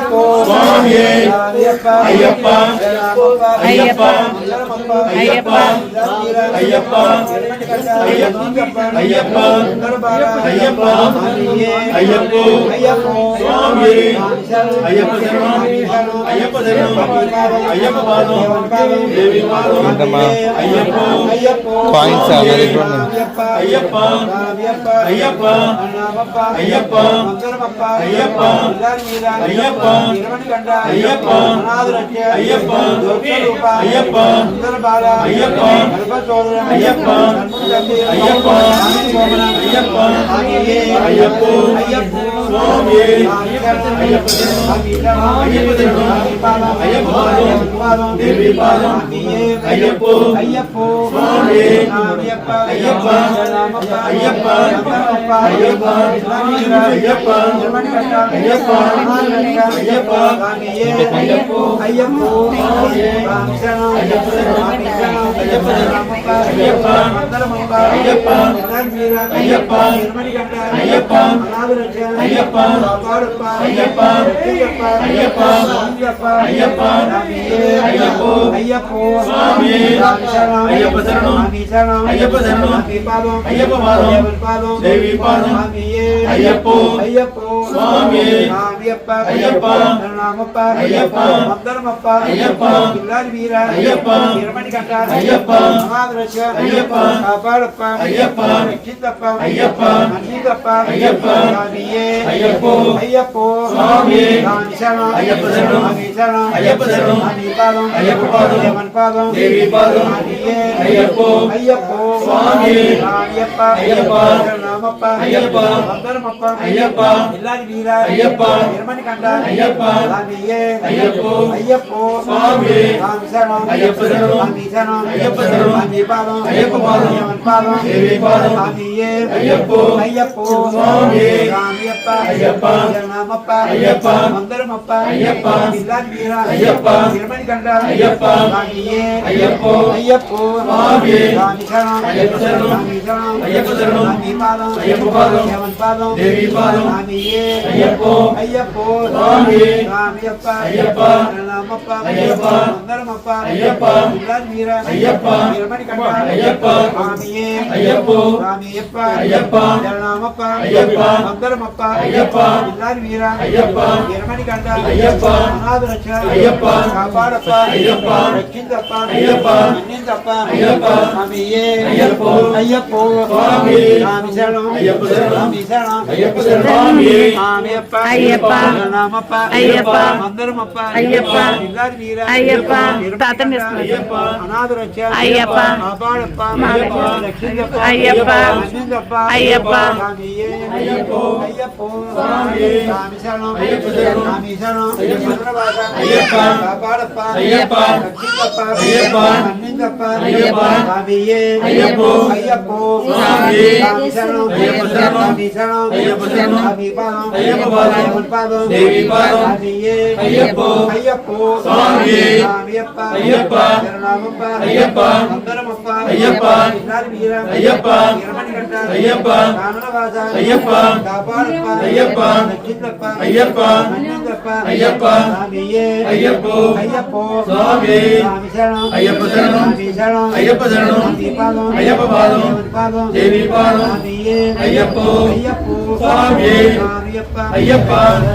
ஐயப்போ சுவாமியே ஐயப்பா ஐயப்பா ஐயப்பா ஐயப்பா ஐயப்பா ஐயப்பா ஐயப்பா ஐயப்போ சுவாமியே ஐயப்ப சரணம் ஐயப்ப சரணம் ஐயப்ப பாதம் தேவி பாதம் ஐயப்போ காயின்ஸ் అనేది ஐயப்பா ஐயப்பா ஐயப்பா ஐயப்பா ஐயப்பா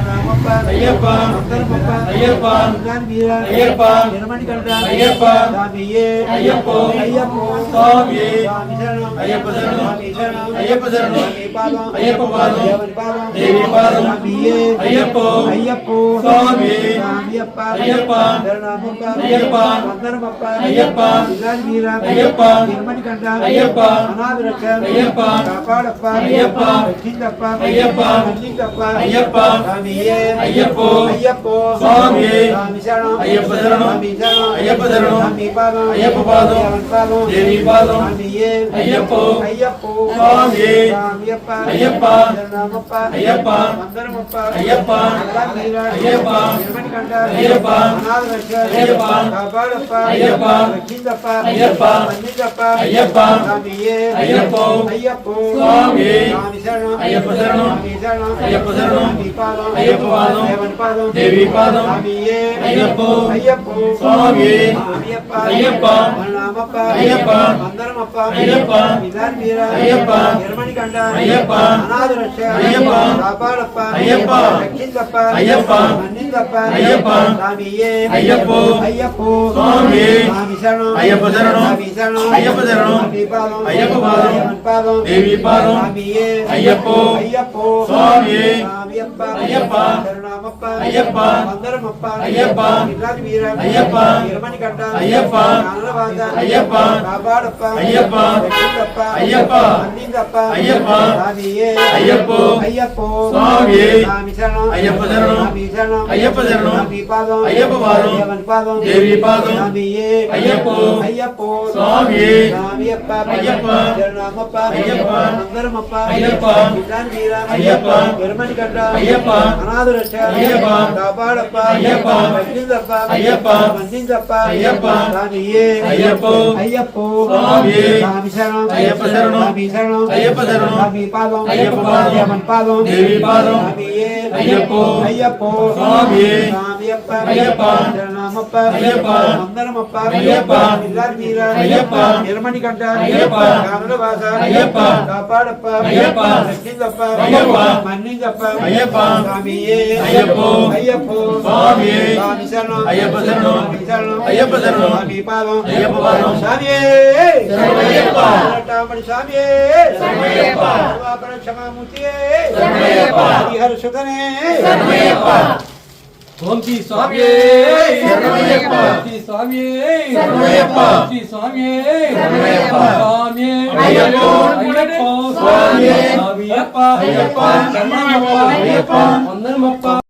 ஐயப்பா ஐயப்பா ஐயப்பா ஐயப்பா ஐயப்பா ஐயப்பா ஐயப்பா ஐயப்போ சுவாமியே ஐயப்ப சரணம் ஐயப்ப சரணம் ஐயப்ப பாதம் தேவி பாதம் ஐயப்போ சுவாமியே ஐயப்பா ஐயப்பா ஐயப்பா ஐயப்பா ஐயப்பா ஐயப்பா ஐயப்போ ஐயப்ப అయ్యప్ప శరణం అయ్యప్ప పాదం దేవి పాదం అయ్యప్ప అయ్యప్ప స్వామి అయ్యప్ప నామప్ప అయ్యప్ప మందరమప్ప అయ్యప్ప విధాన్ వీర అయ్యప్ప నిర్మణికండ అయ్యప్ప అనాథ రక్ష అయ్యప్ప కాపాడప్ప అయ్యప్ప రక్షించప్ప అయ్యప్ప మన్నించప్ప అయ్యప్ప స్వామియే అయ్యప్ప అయ్యప్ప స్వామి స్వామి శరణం అయ్యప్ప శరణం స్వామి శరణం అయ్యప్ప శరణం అయ్యప్ప పాదం దేవి పాదం స్వామియే అయ్యప్ప అయ్యప్ప స్వామి అయ్యప్ప అయ్యప్ప శరణమప్ప అయ్యప్ప మందరమప్ప అయ్యప్ప విధాన్ వీర అయ్యప్ప నిర్మణికండ అయ్యప్ప ఆనరవాద అయ్యప్ప కాపాడప్ప అయ్యప్ప రక్షించప్ప అయ్యప్ప మన్నించప్ప అయ్యప్ప స్వామియే అయ్యప్ప అయ్యప్ప స్వామి స్వామి శరణం అయ్యప్ప శరణం స్వామి శరణం అయ్యప్ప శరణం స్వామి పాదం అయ్యప్ప పాదం దేవి పాదం స్వామియే అయ్యప్ప అయ్యప్ప స్వామి స్వామియప్ప అయ్యప్ప శరణమప్ప అయ్యప్ప మందరమప్ప అయ్యప్ప విధాన్ వీర అయ్యప్ప నిర్మణికండ అయ్యప్ప అనాథ రక్ష అయ్యప్ప కాపాడప్ప అయ్యప్ప రక్షించప్ప అయ్యప్ప మన్నించప్ప అయ్యప్ప స్వామియే అయ్యప్ప అయ్యప్ప స్వామి స్వామి శరణం అయ్యప్ప శరణం స్వామి శరణం అయ్యప్ప శరణం స్వామి పాదం అయ్యప్ప పాదం దేవి పాదం స్వామియే అయ్యప్ప అయ్యప్ప స్వామి స్వామియప్ప అయ్యప్ప శరణమప్ప అయ్యప్ప మందరమప్ప అయ్యప్ప విధాన్ వీర అయ్యప్ప నిర్మణికండ అయ్యప్ప కానరవాస అయ్యప్ప కాపాడప్ప అయ్యప్ప రక్షించప్ప అయ్యప్ప మన్నించప్ప అయ్యప్ప స్వామియే అయ్యప్ప అయ్యప్ప స్వామి స్వామి శరణం అయ్యప్ప శరణం అయ్యప్ప శరణం స్వామి పాదం అయ్యప్ప పాదం స్వామియే శరణమయ్యప్ప రామణి స్వామియే శరణమయ్యప్ప సర్వాపర క్షమామూర్తియే శరణమయ్యప్ప హరిహర సుతనే శరణమయ్యప్ప ఓం శ్రీ స్వామియే శరణమయ్యప్ప శ్రీ స్వామియే శరణమయ్యప్ప శ్రీ స్వామియే శరణమయ్యప్ప స్వామియే అయ్యప్ప అయ్యప్ప స్వామియే స్వామియప్ప అయ్యప్ప శరణమయ్యప్ప అయ్యప్ప వందనమప్ప